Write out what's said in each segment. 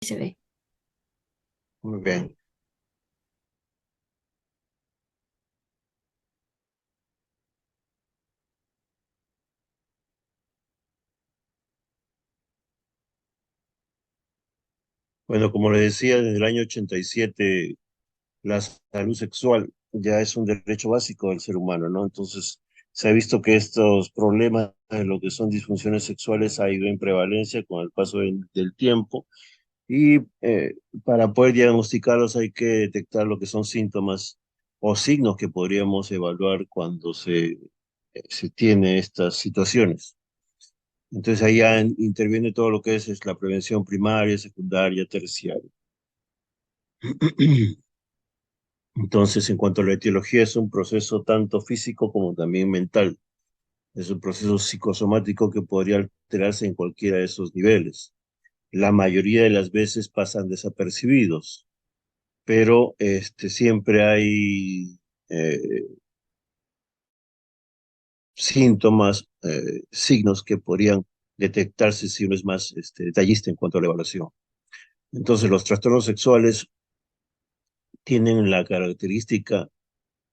se ve. Muy bien. Bueno, como le decía, desde el año 87 la salud sexual ya es un derecho básico del ser humano, ¿no? Entonces, se ha visto que estos problemas de lo que son disfunciones sexuales ha ido en prevalencia con el paso del tiempo y para poder diagnosticarlos hay que detectar lo que son síntomas o signos que podríamos evaluar cuando se tiene estas situaciones. Entonces ahí ya interviene todo lo que es la prevención primaria, secundaria, terciaria. Entonces, en cuanto a la etiología, es un proceso tanto físico como también mental. Es un proceso psicosomático que podría alterarse en cualquiera de esos niveles. La mayoría de las veces pasan desapercibidos, pero siempre hay eh, síntomas, signos que podrían detectarse si uno es más detallista en cuanto a la evaluación. Entonces, los trastornos sexuales tienen la característica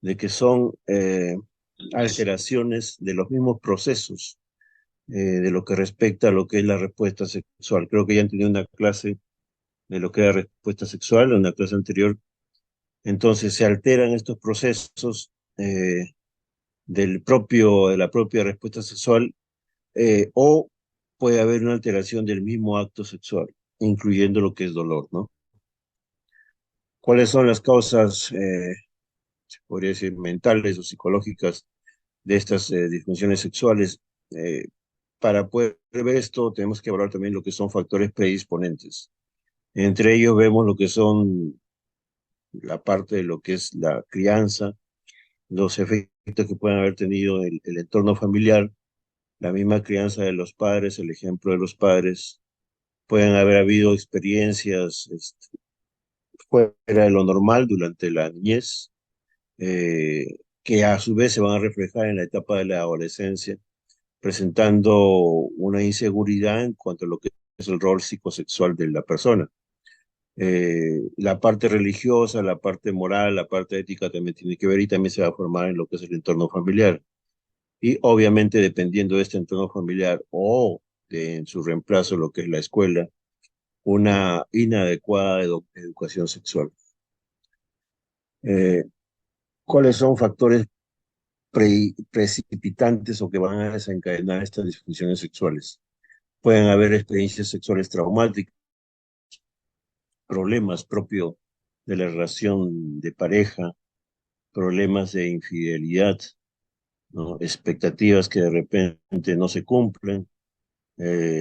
de que son alteraciones de los mismos procesos de lo que respecta a lo que es la respuesta sexual. Creo que ya han tenido una clase de lo que era respuesta sexual en una clase anterior. Entonces se alteran estos procesos de la propia respuesta sexual o puede haber una alteración del mismo acto sexual, incluyendo lo que es dolor, ¿no? ¿Cuáles son las causas, se podría decir, mentales o psicológicas de estas disfunciones sexuales? Eh, para poder ver esto, tenemos que evaluar también lo que son factores predisponentes. Entre ellos vemos lo que son la parte de lo que es la crianza, los efectos que pueden haber tenido el entorno familiar, la misma crianza de los padres, el ejemplo de los padres. Pueden haber habido experiencias fuera de lo normal durante la niñez, eh, que a su vez se van a reflejar en la etapa de la adolescencia, presentando una inseguridad en cuanto a lo que es el rol psicosexual de la persona. La parte religiosa, la parte moral, la parte ética también tiene que ver y también se va a formar en lo que es el entorno familiar. Y obviamente dependiendo de este entorno familiar o en su reemplazo lo que es la escuela, una inadecuada educación sexual. Eh, ¿Cuáles son factores precipitantes o que van a desencadenar estas disfunciones sexuales? Pueden haber experiencias sexuales traumáticas, problemas propios de la relación de pareja, problemas de infidelidad, ¿no? Expectativas que de repente no se cumplen,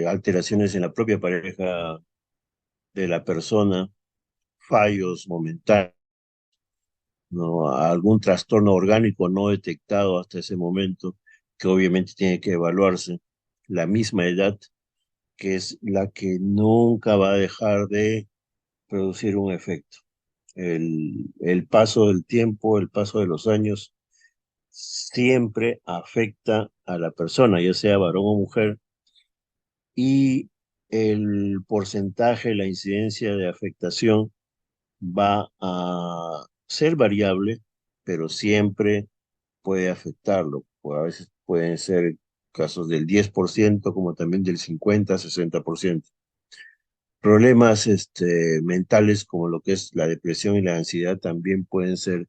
alteraciones en la propia pareja de la persona, fallos momentáneos, ¿no? Algún trastorno orgánico no detectado hasta ese momento, que obviamente tiene que evaluarse. La misma edad, que es la que nunca va a dejar de producir un efecto. El paso del tiempo, el paso de los años, siempre afecta a la persona, ya sea varón o mujer, y el porcentaje, la incidencia de afectación va a ser variable, pero siempre puede afectarlo. A veces pueden ser casos del 10%, como también del 50-60%. Problemas mentales como lo que es la depresión y la ansiedad también pueden ser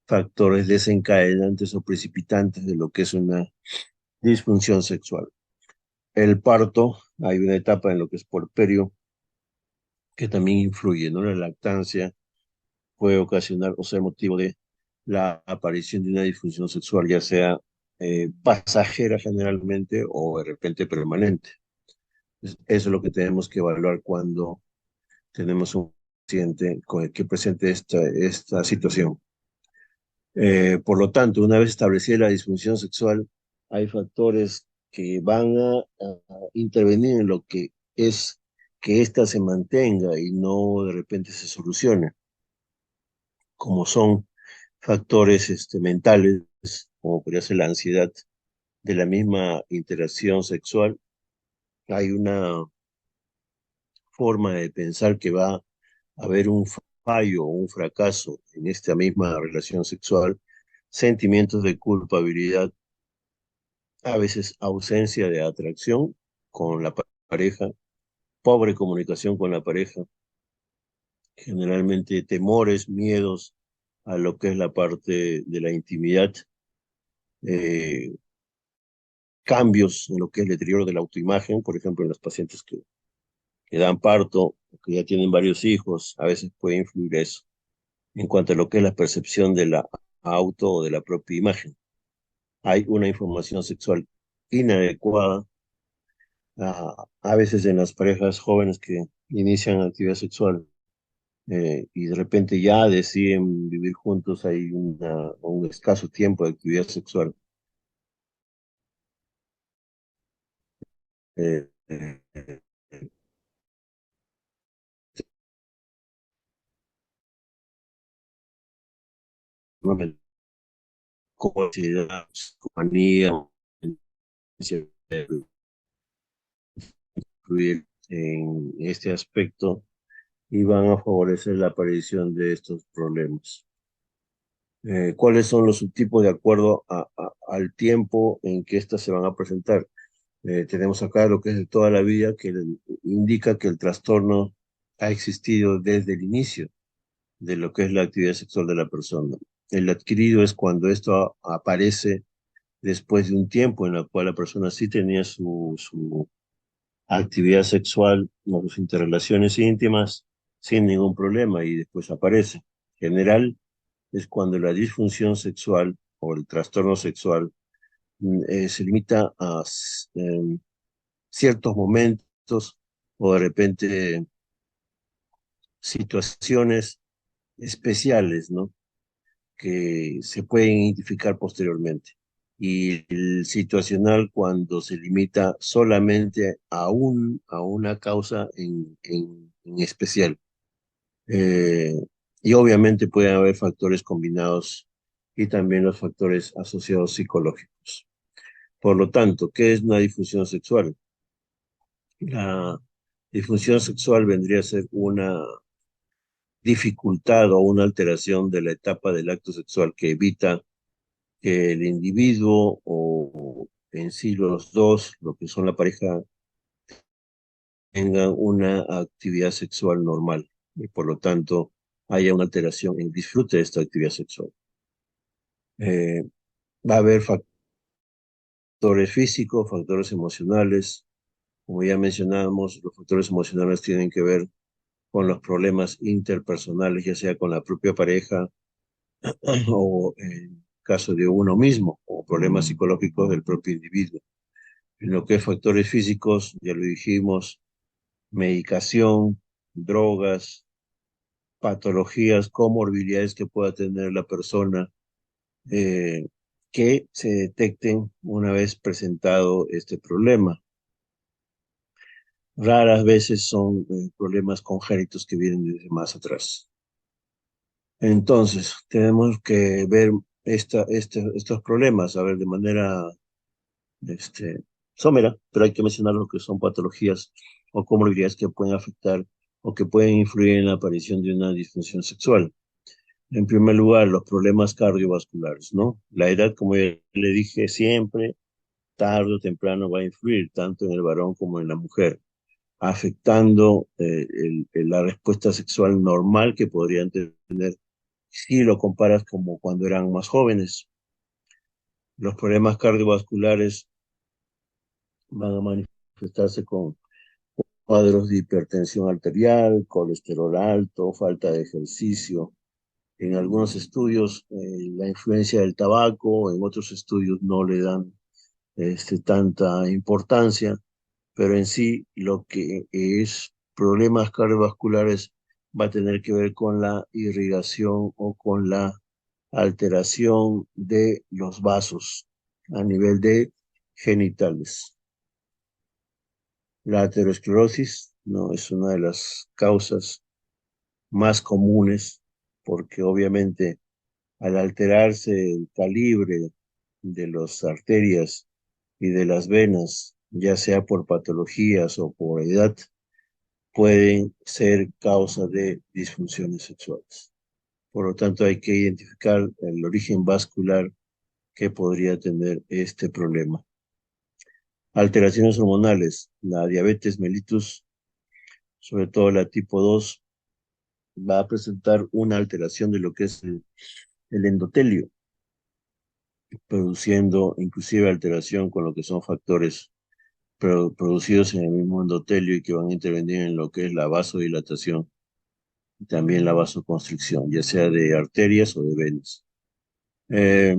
factores desencadenantes o precipitantes de lo que es una disfunción sexual. El parto, hay una etapa en lo que es puerperio que también influye, ¿no? La lactancia puede ocasionar o ser motivo de la aparición de una disfunción sexual, ya sea pasajera generalmente o de repente permanente. Eso es lo que tenemos que evaluar cuando tenemos un paciente con el que presente esta situación. Por lo tanto, una vez establecida la disfunción sexual, hay factores que van a intervenir en lo que es que ésta se mantenga y no de repente se solucione, como son factores mentales, como podría ser la ansiedad de la misma interacción sexual. Hay una forma de pensar que va a haber un fallo o un fracaso en esta misma relación sexual, sentimientos de culpabilidad, a veces ausencia de atracción con la pareja, pobre comunicación con la pareja, generalmente temores, miedos a lo que es la parte de la intimidad, eh, cambios en lo que es el deterioro de la autoimagen, por ejemplo, en los pacientes que dan parto, que ya tienen varios hijos, a veces puede influir eso, en cuanto a lo que es la percepción de la auto o de la propia imagen. Hay una información sexual inadecuada, a veces en las parejas jóvenes que inician actividad sexual y de repente ya deciden vivir juntos, hay un escaso tiempo de actividad sexual. Eh, eh, Como ansiedad, manía, influir en este aspecto y van a favorecer la aparición de estos problemas. ¿Cuáles son los subtipos de acuerdo al tiempo en que éstas se van a presentar? Tenemos acá lo que es de toda la vida, que indica que el trastorno ha existido desde el inicio de lo que es la actividad sexual de la persona. El adquirido es cuando esto aparece después de un tiempo en el cual la persona sí tenía su actividad sexual o sus interrelaciones íntimas sin ningún problema y después aparece. En general es cuando la disfunción sexual o el trastorno sexual se limita a ciertos momentos o de repente situaciones especiales, ¿no? Que se pueden identificar posteriormente. Y el situacional cuando se limita solamente a una causa en especial. Eh, y obviamente pueden haber factores combinados y también los factores asociados psicológicos. Por lo tanto, ¿qué es una disfunción sexual? La disfunción sexual vendría a ser una dificultad o una alteración de la etapa del acto sexual que evita que el individuo o en sí los dos, lo que son la pareja, tengan una actividad sexual normal y por lo tanto haya una alteración en el disfrute de esta actividad sexual. Eh, Va a haber factores físicos, factores emocionales. Como ya mencionamos, los factores emocionales tienen que ver con los problemas interpersonales, ya sea con la propia pareja o en caso de uno mismo, o problemas psicológicos del propio individuo. En lo que es factores físicos, ya lo dijimos, medicación, drogas, patologías, comorbilidades que pueda tener la persona, eh, que se detecten una vez presentado este problema. Raras veces son problemas congénitos que vienen desde más atrás. Entonces, tenemos que ver estos problemas, a ver, de manera este, somera, pero hay que mencionar lo que son patologías o comorbilidades que pueden afectar o que pueden influir en la aparición de una disfunción sexual. En primer lugar, los problemas cardiovasculares, ¿no? La edad, como ya le dije, siempre, tarde o temprano, va a influir tanto en el varón como en la mujer, afectando la respuesta sexual normal que podrían tener si lo comparas como cuando eran más jóvenes. Los problemas cardiovasculares van a manifestarse con cuadros de hipertensión arterial, colesterol alto, falta de ejercicio. En algunos estudios, la influencia del tabaco, en otros estudios no le dan tanta importancia, pero en sí lo que es problemas cardiovasculares va a tener que ver con la irrigación o con la alteración de los vasos a nivel de genitales. La aterosclerosis no es una de las causas más comunes porque obviamente al alterarse el calibre de las arterias y de las venas, ya sea por patologías o por edad, pueden ser causa de disfunciones sexuales. Por lo tanto, hay que identificar el origen vascular que podría tener este problema. Alteraciones hormonales. La diabetes mellitus, sobre todo la tipo 2, va a presentar una alteración de lo que es el endotelio, produciendo inclusive alteración con lo que son factores producidos en el mismo endotelio y que van a intervenir en lo que es la vasodilatación y también la vasoconstricción, ya sea de arterias o de venas. Eh,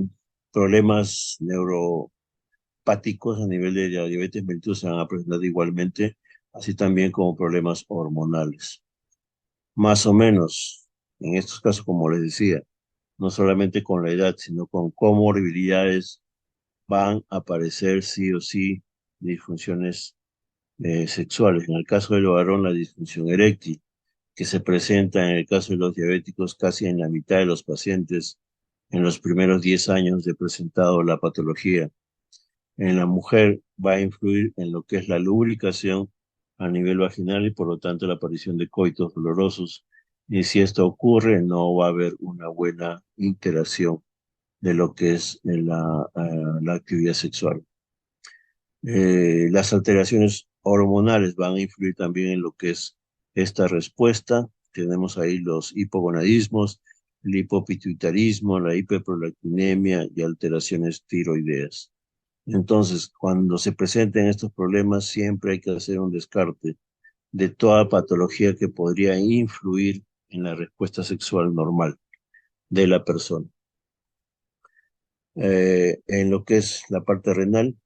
Problemas neuropáticos a nivel de la diabetes mellitus se van a presentar igualmente, así también como problemas hormonales. Más o menos, en estos casos, como les decía, no solamente con la edad, sino con comorbilidades, van a aparecer sí o sí disfunciones sexuales. En el caso del varón, la disfunción eréctil, que se presenta en el caso de los diabéticos casi en la mitad de los pacientes en los primeros 10 años de presentado la patología. En la mujer va a influir en lo que es la lubricación a nivel vaginal y por lo tanto la aparición de coitos dolorosos. Y si esto ocurre, no va a haber una buena interacción de lo que es la actividad sexual. Las alteraciones hormonales van a influir también en lo que es esta respuesta. Tenemos ahí los hipogonadismos, el hipopituitarismo, la hiperprolactinemia y alteraciones tiroideas. Entonces, cuando se presenten estos problemas, siempre hay que hacer un descarte de toda patología que podría influir en la respuesta sexual normal de la persona. En lo que es la parte renal,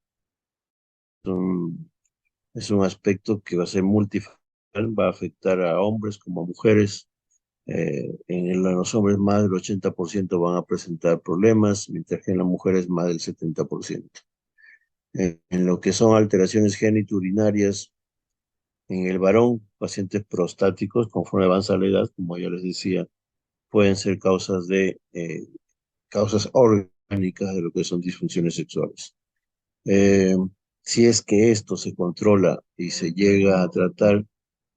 es un aspecto que va a ser multifactorial, va a afectar a hombres como a mujeres. En los hombres más del 80% van a presentar problemas, mientras que en las mujeres más del 70%. En lo que son alteraciones genitourinarias, en el varón, pacientes prostáticos, conforme avanza la edad, como ya les decía, pueden ser causas orgánicas de lo que son disfunciones sexuales. Eh, si es que esto se controla y se llega a tratar,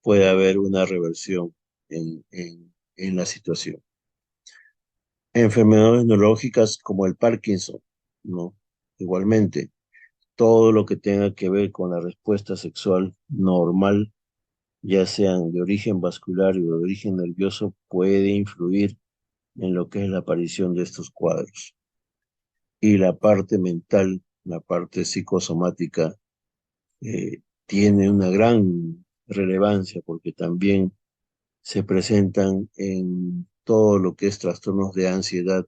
puede haber una reversión en la situación. Enfermedades neurológicas como el Parkinson, ¿no? Igualmente, todo lo que tenga que ver con la respuesta sexual normal, ya sean de origen vascular o de origen nervioso, puede influir en lo que es la aparición de estos cuadros. Y la parte mental, la parte psicosomática, tiene una gran relevancia porque también se presentan en todo lo que es trastornos de ansiedad,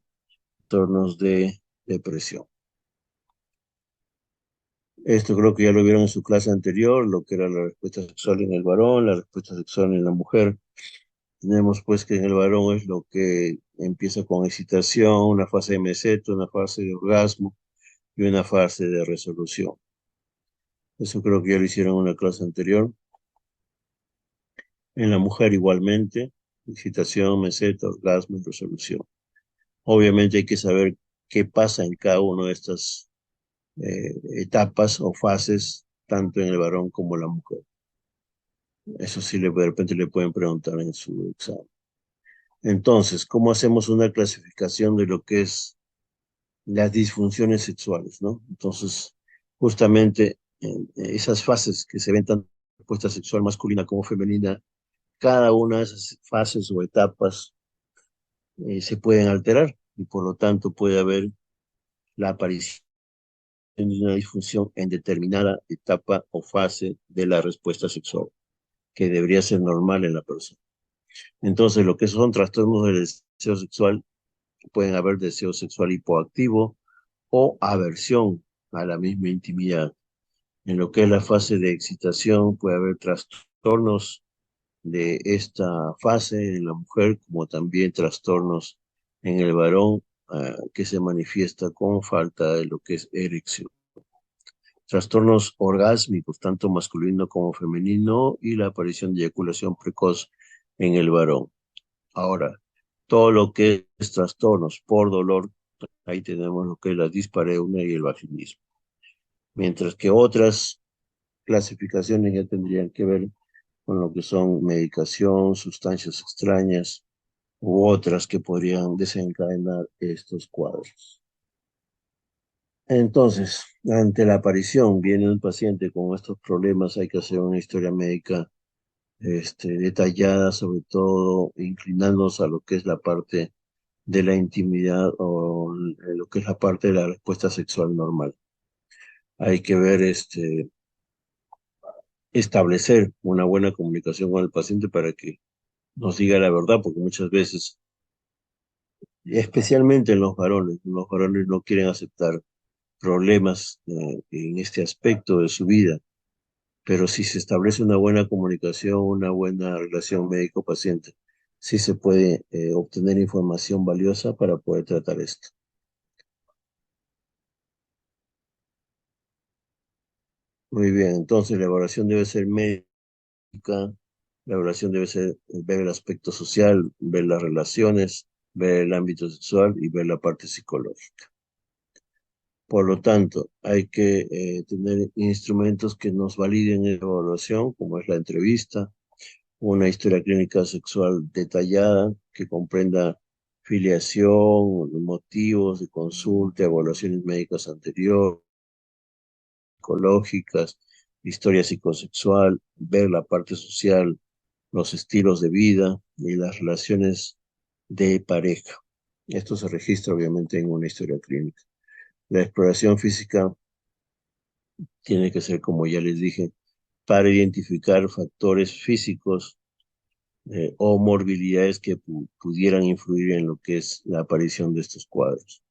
trastornos de depresión. Esto creo que ya lo vieron en su clase anterior, lo que era la respuesta sexual en el varón, la respuesta sexual en la mujer. Tenemos pues que en el varón es lo que empieza con excitación, una fase de meseto, una fase de orgasmo y una fase de resolución. Eso creo que ya lo hicieron en una clase anterior. En la mujer igualmente, excitación, meseta, orgasmo y resolución. Obviamente hay que saber qué pasa en cada una de estas etapas o fases, tanto en el varón como en la mujer. Eso sí, de repente le pueden preguntar en su examen. Entonces, ¿cómo hacemos una clasificación de lo que es las disfunciones sexuales, ¿no? Entonces, justamente esas fases que se ven tanto en la respuesta sexual masculina como femenina, cada una de esas fases o etapas se pueden alterar y por lo tanto puede haber la aparición de una disfunción en determinada etapa o fase de la respuesta sexual, que debería ser normal en la persona. Entonces, lo que son trastornos del deseo sexual, pueden haber deseo sexual hipoactivo o aversión a la misma intimidad. En lo que es la fase de excitación, puede haber trastornos de esta fase en la mujer, como también trastornos en el varón, que se manifiesta con falta de lo que es erección. Trastornos orgásmicos, tanto masculino como femenino, y la aparición de eyaculación precoz en el varón. Ahora, todo lo que es trastornos por dolor, ahí tenemos lo que es la dispareunia y el vaginismo. Mientras que otras clasificaciones ya tendrían que ver con lo que son medicación, sustancias extrañas u otras que podrían desencadenar estos cuadros. Entonces, ante la aparición, viene un paciente con estos problemas, hay que hacer una historia médica detallada, sobre todo inclinándonos a lo que es la parte de la intimidad o lo que es la parte de la respuesta sexual normal. Hay que ver, establecer una buena comunicación con el paciente para que nos diga la verdad, porque muchas veces, especialmente en los varones no quieren aceptar problemas en este aspecto de su vida, pero si se establece una buena comunicación, una buena relación médico-paciente, sí se puede obtener información valiosa para poder tratar esto. Muy bien, entonces la evaluación debe ser médica, la evaluación debe ser ver el aspecto social, ver las relaciones, ver el ámbito sexual y ver la parte psicológica. Por lo tanto, hay que tener instrumentos que nos validen la evaluación, como es la entrevista, una historia clínica sexual detallada que comprenda filiación, motivos de consulta, evaluaciones médicas anteriores, psicológicas, historia psicosexual, ver la parte social, los estilos de vida y las relaciones de pareja. Esto se registra obviamente en una historia clínica. La exploración física tiene que ser, como ya les dije, para identificar factores físicos o morbilidades que pudieran influir en lo que es la aparición de estos cuadros.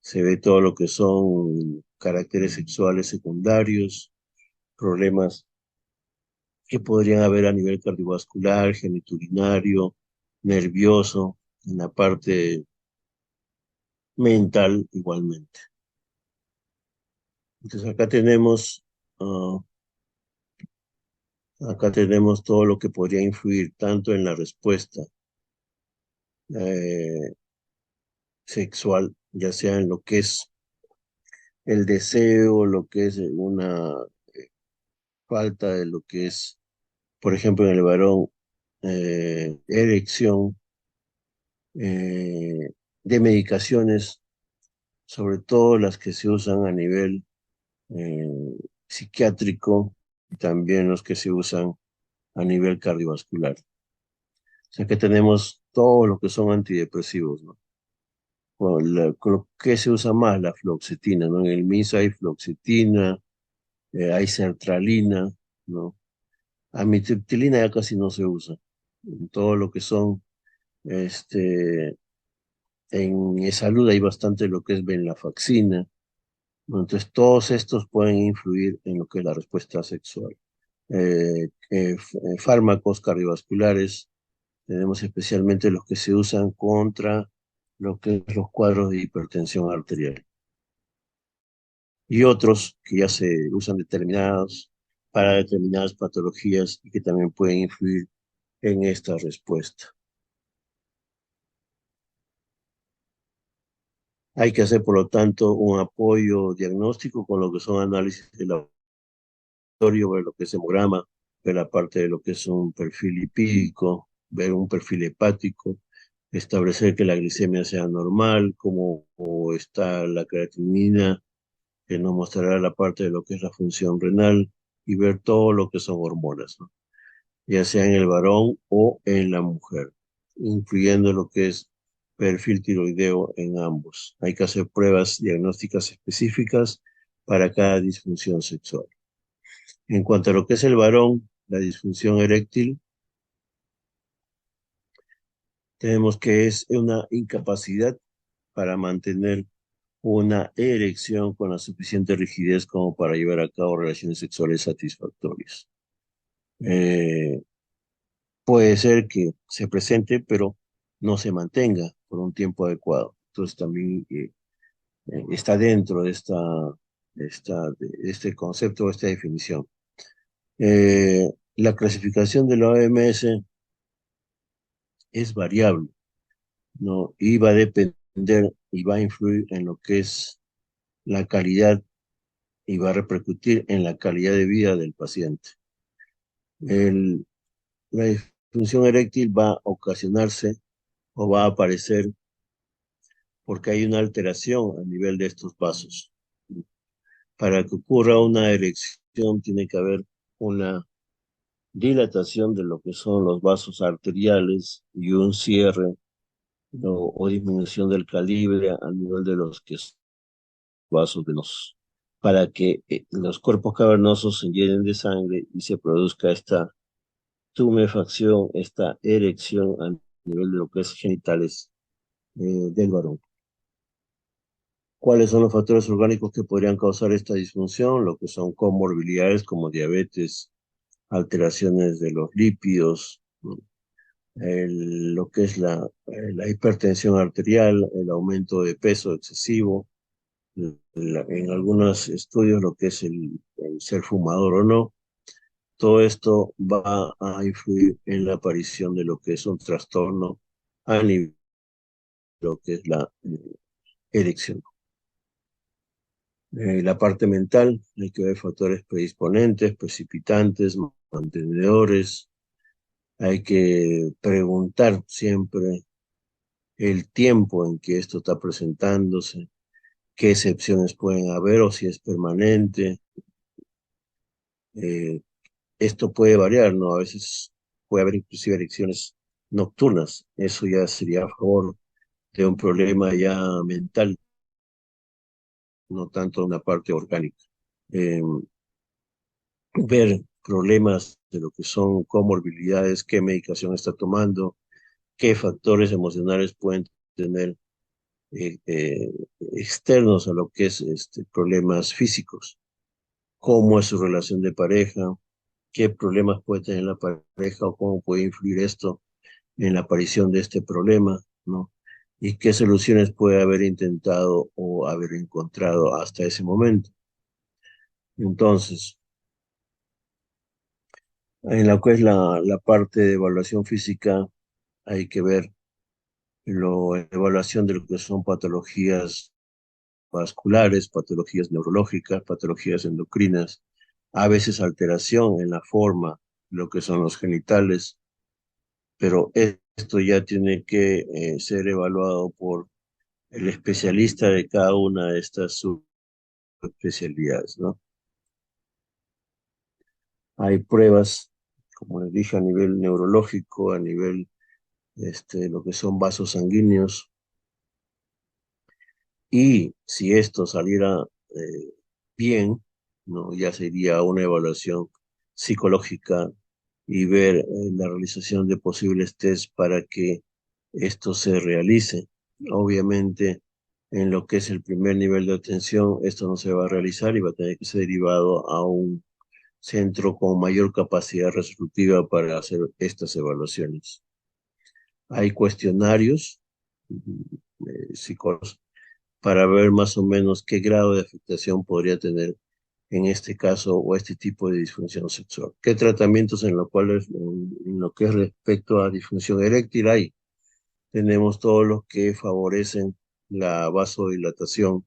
Se ve todo lo que son caracteres sexuales secundarios, problemas que podrían haber a nivel cardiovascular, genitourinario, nervioso, en la parte mental igualmente. Entonces acá tenemos todo lo que podría influir tanto en la respuesta eh, sexual, ya sea en lo que es el deseo, lo que es una falta de lo que es, por ejemplo, en el varón, erección, eh, de medicaciones, sobre todo las que se usan a nivel eh, psiquiátrico y también los que se usan a nivel cardiovascular. O sea que tenemos todo lo que son antidepresivos, ¿no? Con lo que se usa más, la fluoxetina, ¿no? En el MIS hay fluoxetina, hay sertralina, ¿no? Amitriptilina ya casi no se usa. En todo lo que son, este, en salud hay bastante lo que es venlafaxina, ¿no? Entonces, todos estos pueden influir en lo que es la respuesta sexual. Fármacos cardiovasculares, tenemos especialmente los que se usan contra lo que es los cuadros de hipertensión arterial. Y otros que ya se usan determinados para determinadas patologías y que también pueden influir en esta respuesta. Hay que hacer, por lo tanto, un apoyo diagnóstico con lo que son análisis de laboratorio, ver lo que es hemograma, ver la parte de lo que es un perfil lipídico, ver un perfil hepático, establecer que la glicemia sea normal, cómo está la creatinina, que nos mostrará la parte de lo que es la función renal y ver todo lo que son hormonas, ¿no? Ya sea en el varón o en la mujer, incluyendo lo que es perfil tiroideo en ambos. Hay que hacer pruebas diagnósticas específicas para cada disfunción sexual. En cuanto a lo que es el varón, la disfunción eréctil, tenemos que es una incapacidad para mantener una erección con la suficiente rigidez como para llevar a cabo relaciones sexuales satisfactorias. Eh, Puede ser que se presente, pero no se mantenga por un tiempo adecuado. Entonces también está dentro de de este concepto, de esta definición. La clasificación de la OMS es variable, ¿no? Y va a depender y va a influir en lo que es la calidad y va a repercutir en la calidad de vida del paciente. la disfunción eréctil va a ocasionarse o va a aparecer porque hay una alteración a nivel de estos vasos. Para que ocurra una erección tiene que haber una dilatación de lo que son los vasos arteriales y un cierre, ¿no? O disminución del calibre a nivel de los que son vasos venosos, para que los cuerpos cavernosos se llenen de sangre y se produzca esta tumefacción, esta erección a nivel de lo que es genitales del varón. ¿Cuáles son los factores orgánicos que podrían causar esta disfunción? Lo que son comorbilidades como diabetes, alteraciones de los lípidos, ¿no? Lo que es la hipertensión arterial, el aumento de peso excesivo, en algunos estudios lo que es el ser fumador o no. Todo esto va a influir en la aparición de lo que es un trastorno a nivel de lo que es la erección. La parte mental, hay que ver factores predisponentes, precipitantes, mantenedores. Hay que preguntar siempre el tiempo en que esto está presentándose, qué excepciones pueden haber o si es permanente. Eh, Esto puede variar, ¿no? A veces puede haber inclusive erecciones nocturnas. Eso ya sería a favor de un problema ya mental, no tanto una parte orgánica. Eh, Ver problemas de lo que son comorbilidades, qué medicación está tomando, qué factores emocionales pueden tener eh, eh, externos a lo que es problemas físicos, cómo es su relación de pareja, qué problemas puede tener la pareja o cómo puede influir esto en la aparición de este problema, ¿no? Y qué soluciones puede haber intentado o haber encontrado hasta ese momento. Entonces, en lo que es la parte de evaluación física, hay que ver la evaluación de lo que son patologías vasculares, patologías neurológicas, patologías endocrinas, a veces alteración en la forma, lo que son los genitales, pero esto ya tiene que ser evaluado por el especialista de cada una de estas subespecialidades, ¿no? Hay pruebas, como les dije, a nivel neurológico, a nivel lo que son vasos sanguíneos, y si esto saliera bien, ¿no? Ya sería una evaluación psicológica y ver la realización de posibles test para que esto se realice. Obviamente, en lo que es el primer nivel de atención, esto no se va a realizar y va a tener que ser derivado a un centro con mayor capacidad resolutiva para hacer estas evaluaciones. Hay cuestionarios psicológicos para ver más o menos qué grado de afectación podría tener en este caso o este tipo de disfunción sexual. ¿Qué tratamientos en lo que es respecto a disfunción eréctil hay? Tenemos todos los que favorecen la vasodilatación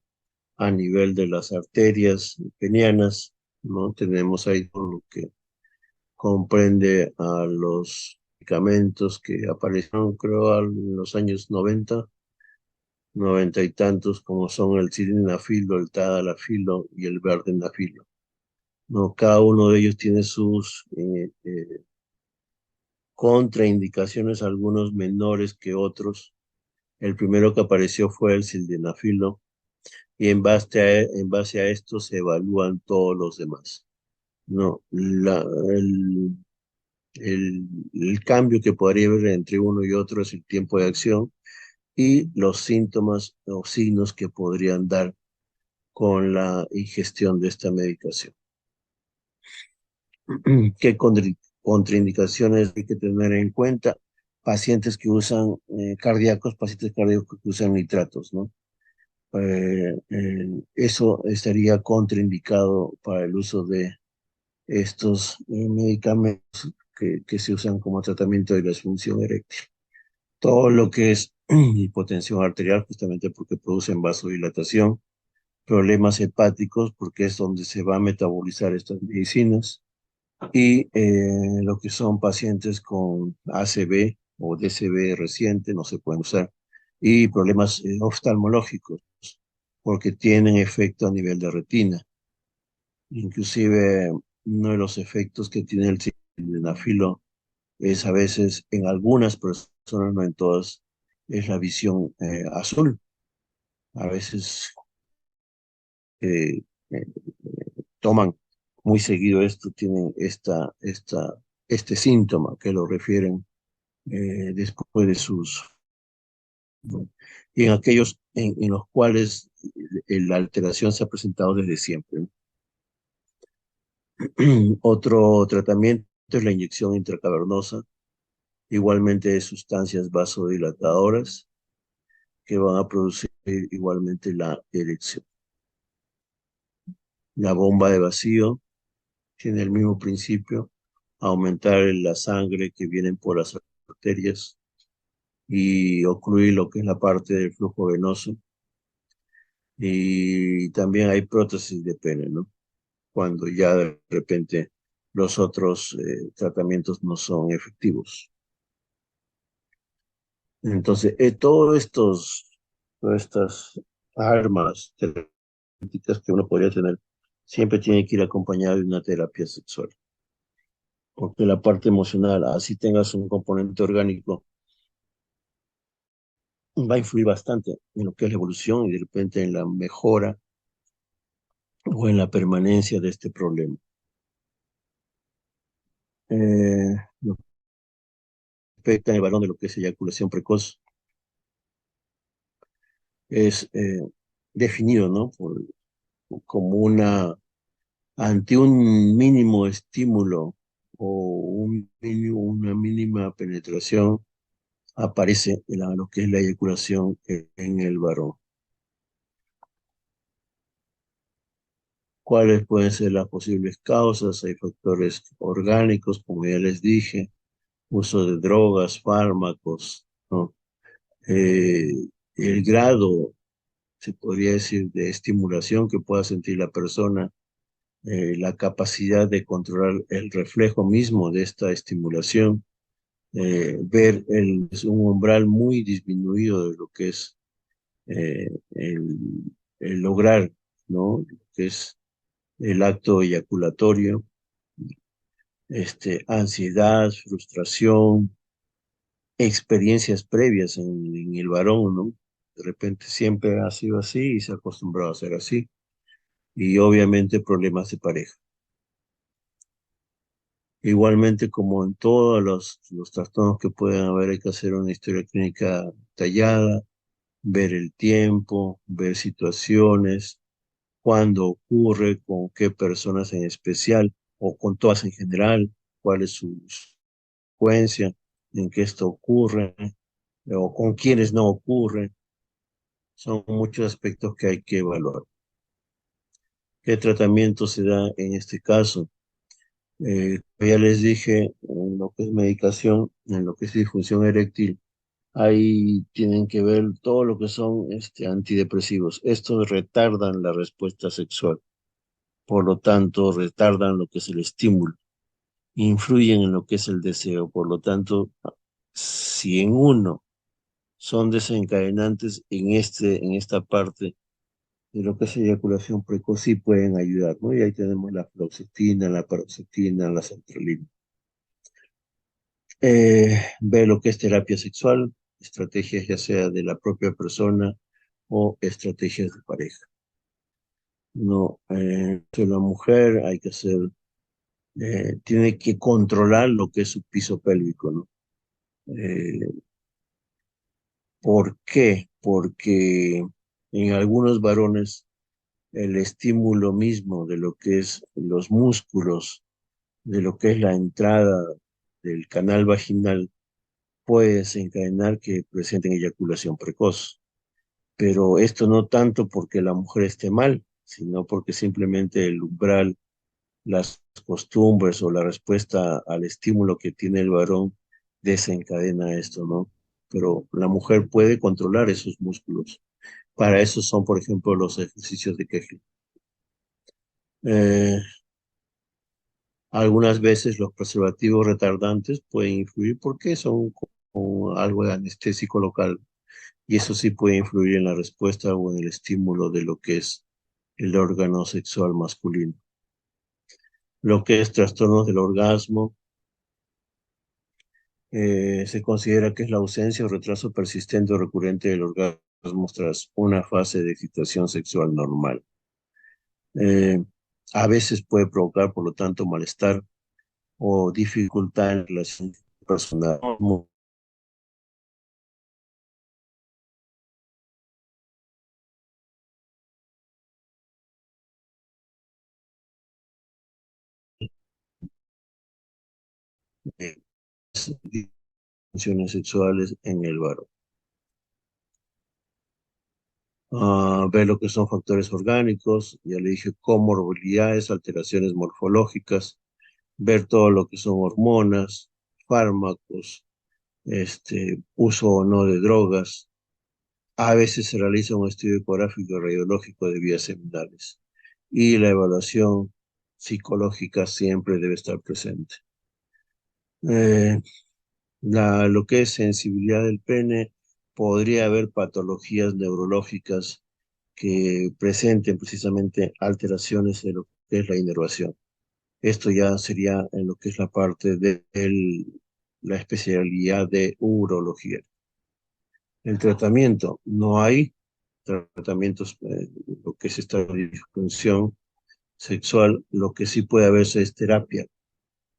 a nivel de las arterias penianas, ¿no? Tenemos ahí todo lo que comprende a los medicamentos que aparecieron, creo, en los años 90, 90 y tantos, como son el sildenafilo, el tadalafilo y el vardenafilo. No, cada uno de ellos tiene sus contraindicaciones, algunos menores que otros. El primero que apareció fue el sildenafilo y en base a esto se evalúan todos los demás. No, el cambio que podría haber entre uno y otro es el tiempo de acción y los síntomas o signos que podrían dar con la ingestión de esta medicación. ¿Qué contraindicaciones hay que tener en cuenta? Pacientes que usan pacientes cardíacos que usan nitratos, ¿no? Eso estaría contraindicado para el uso de estos medicamentos que se usan como tratamiento de la disfunción eréctil. Todo lo que es hipotensión arterial, justamente porque producen vasodilatación, problemas hepáticos, porque es donde se va a metabolizar estas medicinas, y lo que son pacientes con ACV o DCV reciente no se pueden usar, y problemas oftalmológicos, porque tienen efecto a nivel de retina. Inclusive uno de los efectos que tiene el sildenafilo es a veces en algunas personas, no en todas, es la visión azul. A veces eh, toman muy seguido esto, tienen este síntoma que lo refieren después de sus, ¿no? Y en aquellos en los cuales la alteración se ha presentado desde siempre, ¿no? Otro tratamiento es la inyección intracavernosa, igualmente de sustancias vasodilatadoras que van a producir igualmente la erección. La bomba de vacío tiene el mismo principio, aumentar la sangre que viene por las arterias y ocluir lo que es la parte del flujo venoso. Y también hay prótesis de pene, ¿no? Cuando ya de repente los otros tratamientos no son efectivos. Entonces, todas estas armas terapéuticas que uno podría tener, siempre tiene que ir acompañado de una terapia sexual, porque la parte emocional, así tengas un componente orgánico, va a influir bastante en lo que es la evolución y de repente en la mejora o en la permanencia de este problema. Lo que respecta en el varón de lo que es eyaculación precoz, es definido, ¿no? Como ante un mínimo estímulo o una mínima penetración, aparece lo que es la eyaculación en el varón. ¿Cuáles pueden ser las posibles causas? Hay factores orgánicos, como ya les dije, uso de drogas, fármacos, ¿no? Eh, el grado, se podría decir, de estimulación que pueda sentir la persona, la capacidad de controlar el reflejo mismo de esta estimulación, es un umbral muy disminuido de lo que es eh, el, el lograr, ¿no? Lo que es el acto eyaculatorio, ansiedad, frustración, experiencias previas en el varón, ¿no? De repente siempre ha sido así y se ha acostumbrado a ser así. Y obviamente problemas de pareja. Igualmente, como en todos los trastornos que pueden haber, hay que hacer una historia clínica detallada, ver el tiempo, ver situaciones, cuándo ocurre, con qué personas en especial o con todas en general, cuál es su frecuencia en que esto ocurre o con quienes no ocurre. Son muchos aspectos que hay que evaluar. ¿Qué tratamiento se da en este caso? Ya les dije, en lo que es medicación, en lo que es disfunción eréctil, ahí tienen que ver todo lo que son antidepresivos. Estos retardan la respuesta sexual, por lo tanto, retardan lo que es el estímulo, influyen en lo que es el deseo. Por lo tanto, si en uno son desencadenantes en esta parte de lo que es eyaculación precoz, sí pueden ayudar, ¿no? Y ahí tenemos la fluoxetina, la paroxetina, la sertralina. Ve lo que es terapia sexual, estrategias ya sea de la propia persona o estrategias de pareja. No, la mujer hay que hacer, tiene que controlar lo que es su piso pélvico, ¿no? Eh, ¿Por qué? Porque en algunos varones el estímulo mismo de lo que es los músculos, de lo que es la entrada del canal vaginal, puede desencadenar que presenten eyaculación precoz. Pero esto no tanto porque la mujer esté mal, sino porque simplemente el umbral, las costumbres o la respuesta al estímulo que tiene el varón desencadena esto, ¿no? Pero la mujer puede controlar esos músculos. Para eso son, por ejemplo, los ejercicios de Kegel. Eh, Algunas veces los preservativos retardantes pueden influir porque son como algo de anestésico local y eso sí puede influir en la respuesta o en el estímulo de lo que es el órgano sexual masculino. Lo que es trastornos del orgasmo, se considera que es la ausencia o retraso persistente o recurrente del orgasmo tras una fase de excitación sexual normal. Eh, a veces puede provocar, por lo tanto, malestar o dificultad en relación personal. Disfunciones sexuales en el varón. Ver lo que son factores orgánicos, ya le dije comorbilidades, alteraciones morfológicas, ver todo lo que son hormonas, fármacos, uso o no de drogas. A veces se realiza un estudio ecográfico y radiológico de vías seminales y la evaluación psicológica siempre debe estar presente. Eh, lo que es sensibilidad del pene, podría haber patologías neurológicas que presenten precisamente alteraciones de lo que es la inervación. Esto ya sería en lo que es la parte de la especialidad de urología. El tratamiento, no hay tratamientos, lo que es esta disfunción sexual, lo que sí puede haber es terapia,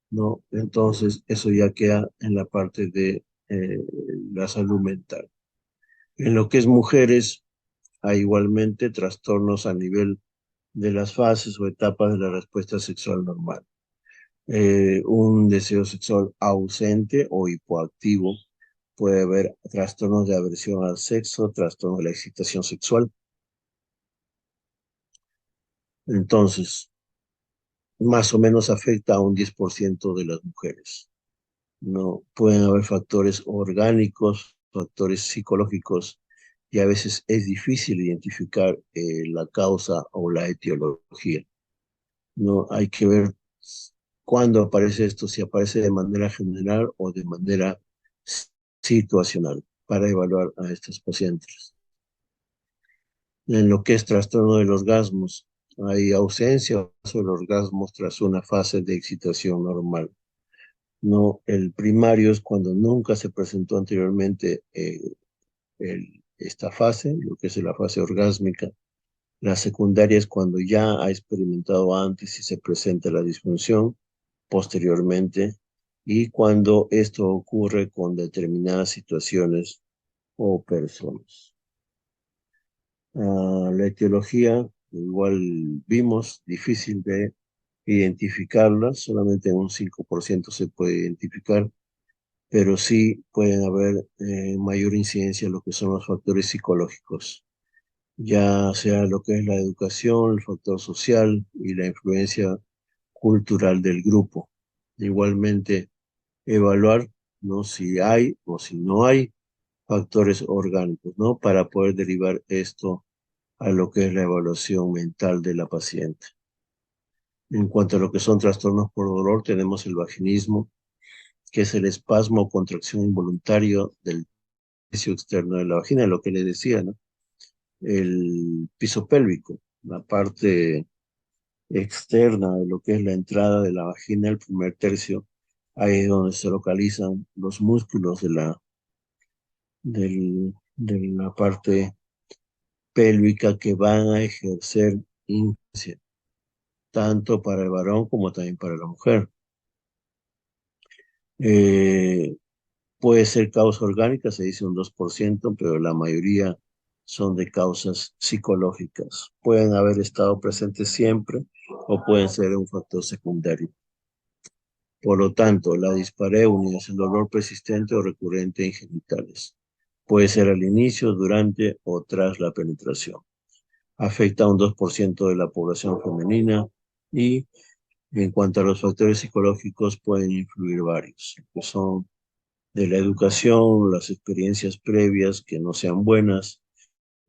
¿no? Entonces, eso ya queda en la parte de la salud mental. En lo que es mujeres, hay igualmente trastornos a nivel de las fases o etapas de la respuesta sexual normal. Un deseo sexual ausente o hipoactivo, puede haber trastornos de aversión al sexo, trastornos de la excitación sexual. Entonces, más o menos afecta a un 10% de las mujeres. No pueden haber factores orgánicos, factores psicológicos, y a veces es difícil identificar la causa o la etiología. No hay que ver cuándo aparece esto, si aparece de manera general o de manera situacional, para evaluar a estos pacientes. En lo que es trastorno del orgasmos, hay ausencia o del orgasmo tras una fase de excitación normal. No, el primario es cuando nunca se presentó anteriormente esta fase, lo que es la fase orgásmica. La secundaria es cuando ya ha experimentado antes y se presenta la disfunción posteriormente, y cuando esto ocurre con determinadas situaciones o personas. La etiología, igual vimos, difícil de identificarla, solamente en un 5% se puede identificar, pero sí pueden haber mayor incidencia en lo que son los factores psicológicos, ya sea lo que es la educación, el factor social y la influencia cultural del grupo. Igualmente, evaluar, ¿no?, si hay o si no hay factores orgánicos, ¿no?, para poder derivar esto a lo que es la evaluación mental de la paciente. En cuanto a lo que son trastornos por dolor, tenemos el vaginismo, que es el espasmo o contracción involuntario del piso externo de la vagina, lo que le decía, ¿no? El piso pélvico, la parte externa de lo que es la entrada de la vagina, el primer tercio, ahí es donde se localizan los músculos de la parte pélvica que van a ejercer influencia, tanto para el varón como también para la mujer. Eh, Puede ser causa orgánica, se dice un 2%, pero la mayoría son de causas psicológicas. Pueden haber estado presentes siempre o pueden ser un factor secundario. Por lo tanto, la dispareunia es el dolor persistente o recurrente en genitales. Puede ser al inicio, durante o tras la penetración. Afecta a un 2% de la población femenina y en cuanto a los factores psicológicos pueden influir varios, que son de la educación, las experiencias previas que no sean buenas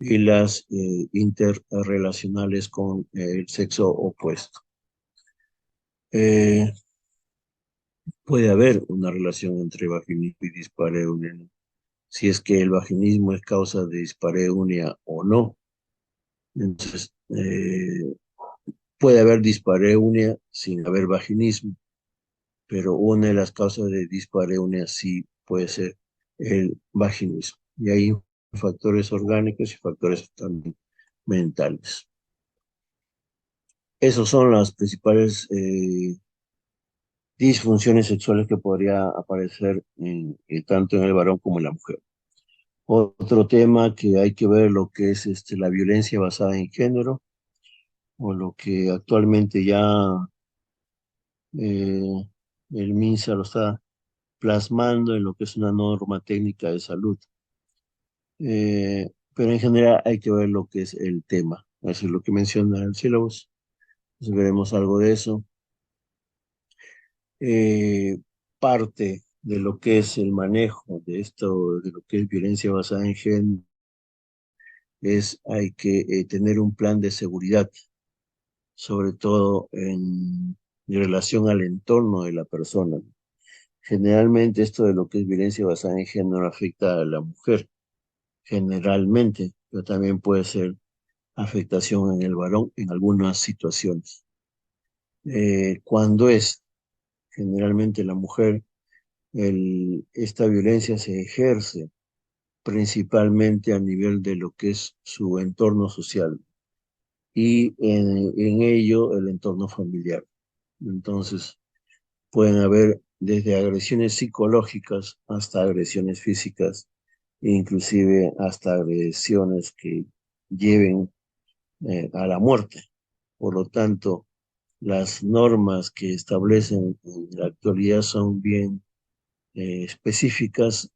y las interrelacionales con el sexo opuesto. puede haber una relación entre vaginismo y dispareunia, ¿no? Si es que el vaginismo es causa de dispareunia o no. Entonces, puede haber dispareunia sin haber vaginismo, pero una de las causas de dispareunia sí puede ser el vaginismo. Y hay factores orgánicos y factores también mentales. Esos son las principales disfunciones sexuales que podría aparecer tanto en el varón como en la mujer. Otro tema que hay que ver lo que es la violencia basada en género, o lo que actualmente ya eh, el MINSA lo está plasmando en lo que es una norma técnica de salud. Pero en general hay que ver lo que es el tema. Eso es lo que menciona el sílabus. Entonces veremos algo de eso. Eh, Parte de lo que es el manejo de esto, de lo que es violencia basada en género, hay que tener un plan de seguridad, sobre todo en relación al entorno de la persona. Generalmente esto de lo que es violencia basada en género afecta a la mujer, generalmente, pero también puede ser afectación en el varón en algunas situaciones. Cuando es generalmente la mujer, esta violencia se ejerce principalmente a nivel de lo que es su entorno social y en ello el entorno familiar. Entonces, pueden haber desde agresiones psicológicas hasta agresiones físicas, e inclusive hasta agresiones que lleven a la muerte. Por lo tanto, las normas que establecen en la actualidad son bien específicas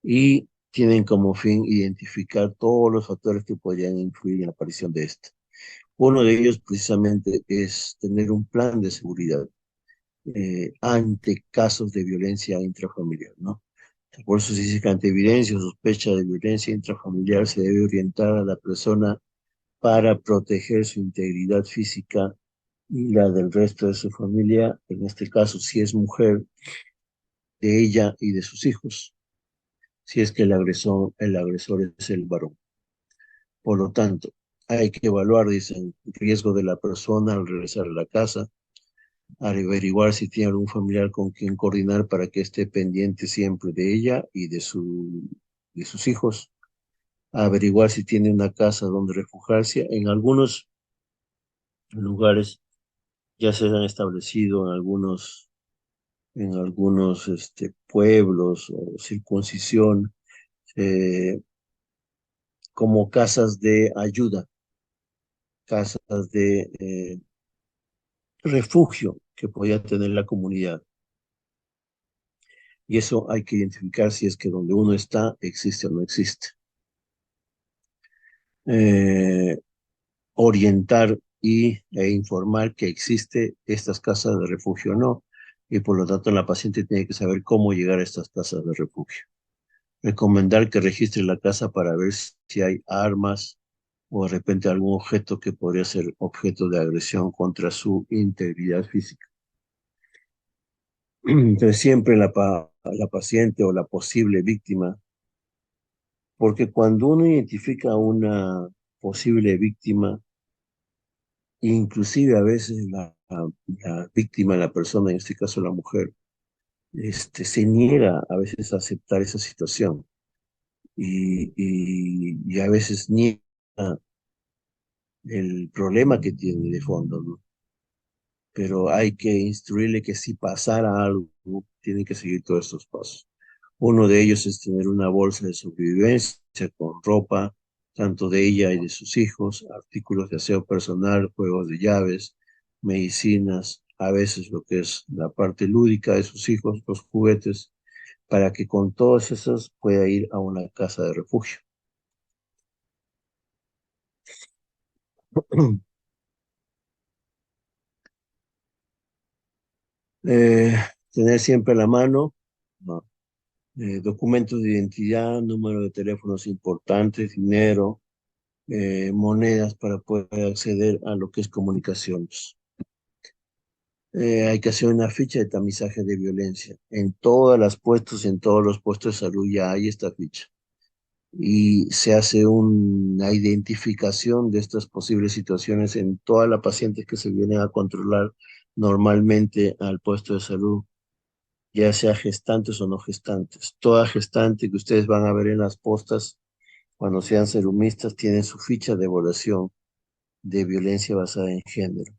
y tienen como fin identificar todos los factores que podrían influir en la aparición de esto. Uno de ellos precisamente es tener un plan de seguridad ante casos de violencia intrafamiliar, ¿no? Por eso se dice que ante evidencia o sospecha de violencia intrafamiliar se debe orientar a la persona para proteger su integridad física y la del resto de su familia, en este caso, si es mujer, de ella y de sus hijos, si es que el agresor es el varón. Por lo tanto, hay que evaluar, dicen, el riesgo de la persona al regresar a la casa, averiguar si tiene algún familiar con quien coordinar para que esté pendiente siempre de ella y de sus hijos, averiguar si tiene una casa donde refugiarse. En algunos lugares ya se han establecido en algunos pueblos o circuncisión, eh, como casas de ayuda, casas de refugio que podía tener la comunidad. Y eso hay que identificar si es que donde uno está existe o no existe. Eh, Orientar e informar que existe estas casas de refugio o no, y por lo tanto la paciente tiene que saber cómo llegar a estas casas de refugio. Recomendar que registre la casa para ver si hay armas o de repente algún objeto que podría ser objeto de agresión contra su integridad física. Entonces siempre la paciente o la posible víctima, porque cuando uno identifica a una posible víctima, inclusive a veces la víctima, la persona, en este caso la mujer, se niega a veces a aceptar esa situación y a veces niega el problema que tiene de fondo, ¿no? Pero hay que instruirle que si pasara algo, tiene que seguir todos estos pasos. Uno de ellos es tener una bolsa de sobrevivencia con ropa, tanto de ella y de sus hijos, artículos de aseo personal, juegos de llaves, medicinas, a veces lo que es la parte lúdica de sus hijos, los juguetes, para que con todos esos pueda ir a una casa de refugio. Eh, Tener siempre a la mano, ¿no? Documentos de identidad, número de teléfonos importantes, dinero, monedas para poder acceder a lo que es comunicaciones. hay que hacer una ficha de tamizaje de violencia. En todas las puestos, en todos los puestos de salud ya hay esta ficha. Y se hace una identificación de estas posibles situaciones en todas las pacientes que se vienen a controlar normalmente al puesto de salud, ya sea gestantes o no gestantes. Toda gestante que ustedes van a ver en las postas, cuando sean serumistas, tiene su ficha de evaluación de violencia basada en género.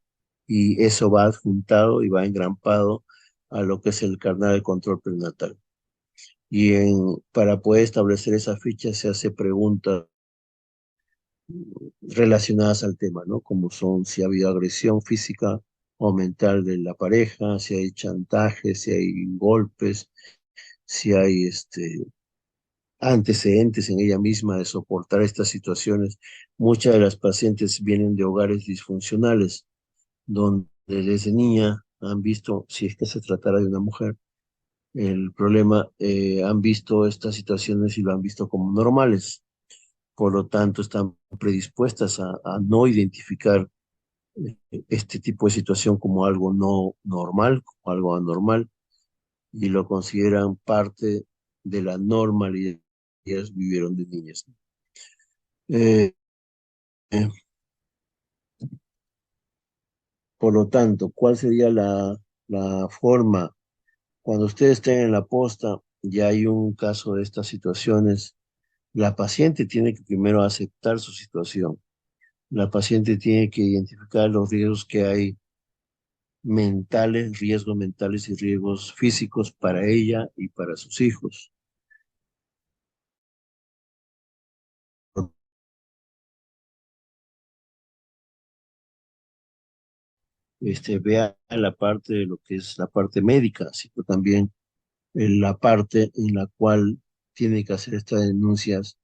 Y eso va adjuntado y va engrampado a lo que es el carnet de control prenatal. Para poder establecer esa ficha se hace preguntas relacionadas al tema, ¿no? Como son si ha habido agresión física o mental de la pareja, si hay chantaje, si hay golpes, si hay antecedentes en ella misma de soportar estas situaciones. Muchas de las pacientes vienen de hogares disfuncionales, donde desde niña han visto, si es que se tratara de una mujer, el problema, han visto estas situaciones y lo han visto como normales. Por lo tanto, están predispuestas a no identificar este tipo de situación como algo no normal, como algo anormal, y lo consideran parte de la normalidad que ellas vivieron de niñas. Eh, eh, por lo tanto, ¿cuál sería la forma? Cuando ustedes estén en la posta y hay un caso de estas situaciones, la paciente tiene que primero aceptar su situación. La paciente tiene que identificar los riesgos que hay mentales, riesgos mentales y riesgos físicos para ella y para sus hijos. Vea la parte de lo que es la parte médica, sino también la parte en la cual tiene que hacer estas denuncias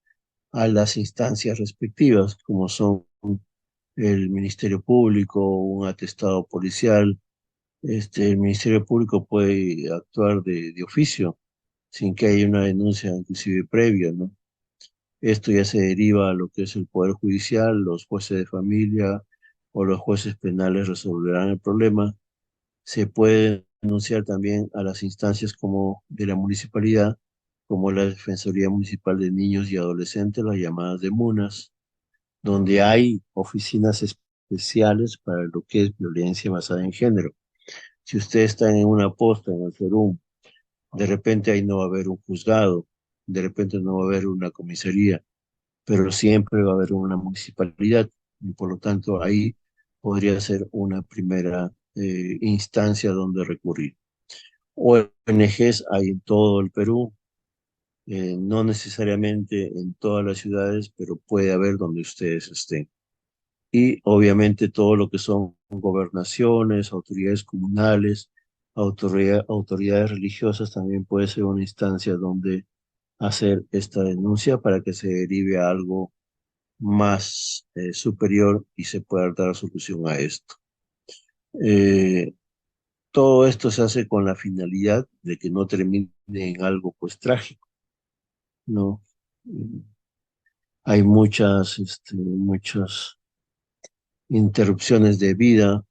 a las instancias respectivas, como son el Ministerio Público, un atestado policial. El Ministerio Público puede actuar de oficio sin que haya una denuncia inclusive previa, ¿no? Esto ya se deriva a lo que es el Poder Judicial, los jueces de familia o los jueces penales resolverán el problema. Se puede denunciar también a las instancias como de la municipalidad, como la Defensoría Municipal de Niños y Adolescentes, las llamadas de MUNAS, donde hay oficinas especiales para lo que es violencia basada en género. Si ustedes están en una posta en el Perú, de repente ahí no va a haber un juzgado, de repente no va a haber una comisaría, pero siempre va a haber una municipalidad y por lo tanto ahí podría ser una primera instancia donde recurrir. ONGs hay en todo el Perú, no necesariamente en todas las ciudades, pero puede haber donde ustedes estén. Y obviamente todo lo que son gobernaciones, autoridades comunales, autoridades religiosas también puede ser una instancia donde hacer esta denuncia para que se derive a algo más superior y se pueda dar solución a esto. Eh, Todo esto se hace con la finalidad de que no termine en algo pues trágico, ¿no? Eh, Hay muchas interrupciones de vida,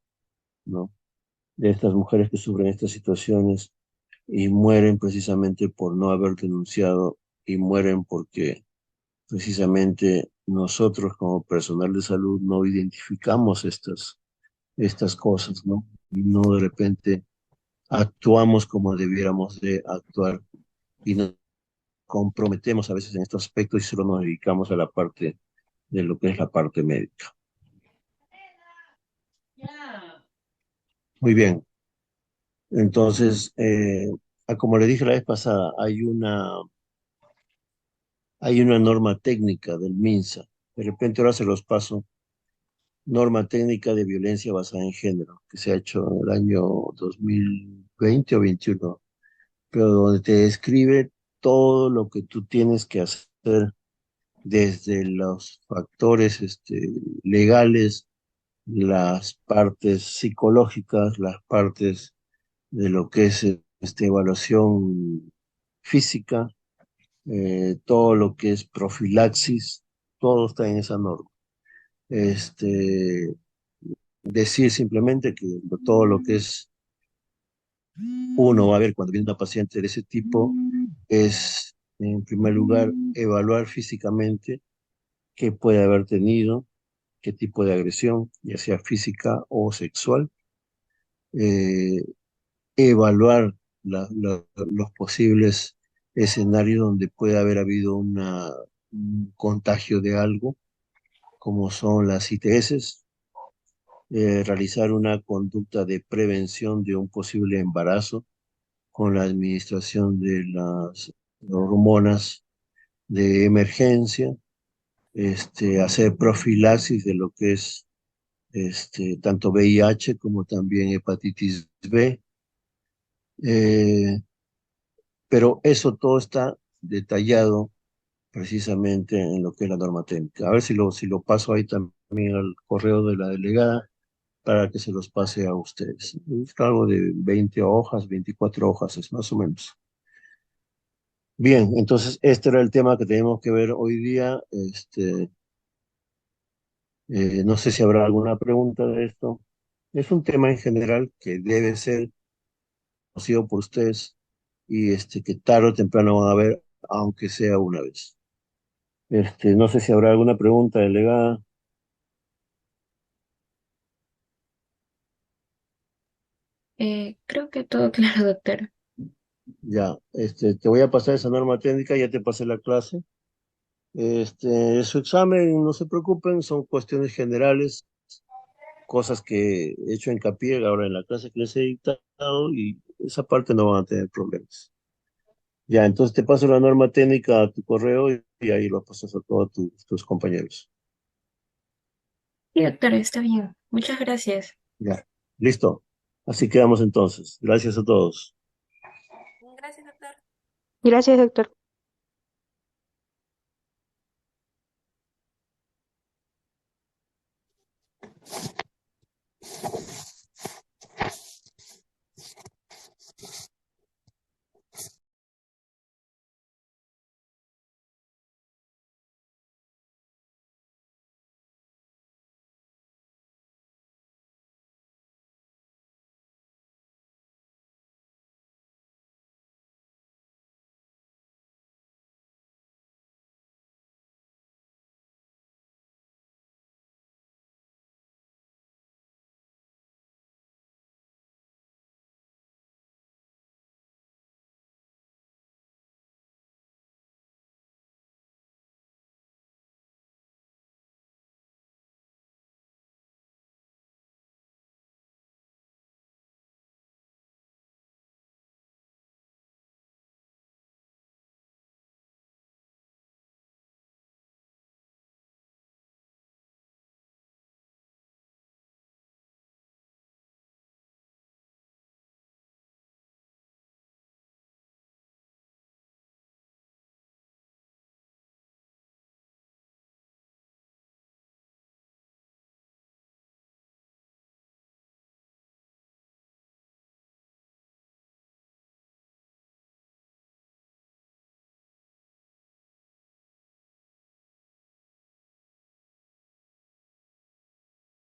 ¿no? De estas mujeres que sufren estas situaciones y mueren precisamente por no haber denunciado y mueren porque precisamente nosotros como personal de salud no identificamos estas cosas, ¿no? Y no de repente actuamos como debiéramos de actuar y nos comprometemos a veces en estos aspectos y solo nos dedicamos a la parte de lo que es la parte médica. Muy bien, entonces, como le dije la vez pasada, hay una norma técnica del MINSA. De repente ahora se los paso. Norma técnica de violencia basada en género, que se ha hecho en el año 2020 o 21, pero donde te describe todo lo que tú tienes que hacer desde los factores legales, las partes psicológicas, las partes de lo que es evaluación física, todo lo que es profilaxis, todo está en esa norma. Este, Decir simplemente que todo lo que es Uno va a ver cuando viene una paciente de ese tipo es, en primer lugar, evaluar físicamente qué puede haber tenido, qué tipo de agresión, ya sea física o sexual, eh, evaluar los posibles escenarios donde puede haber habido un contagio de algo, como son las ITS, realizar una conducta de prevención de un posible embarazo con la administración de las hormonas de emergencia, hacer profilaxis de lo que es tanto VIH como también hepatitis B, eh, pero eso todo está detallado precisamente en lo que es la norma técnica. A ver si lo paso ahí también al correo de la delegada para que se los pase a ustedes. Es algo de 20 hojas, 24 hojas es más o menos. Bien, entonces este era el tema que tenemos que ver hoy día. No sé si habrá alguna pregunta de esto. Es un tema en general que debe ser conocido por ustedes y que tarde o temprano van a ver, aunque sea una vez. No sé si habrá alguna pregunta, delegada. Creo que todo claro, doctor. Ya, te voy a pasar esa norma técnica, ya te pasé la clase. Su examen, no se preocupen, son cuestiones generales, cosas que he hecho hincapié ahora en la clase que les he dictado y esa parte no van a tener problemas. Ya, entonces te paso la norma técnica a tu correo y ahí lo pasas a todos tus compañeros. Sí, doctor, está bien. Muchas gracias. Ya, listo. Así quedamos entonces. Gracias a todos. Gracias, doctor. Gracias, doctor.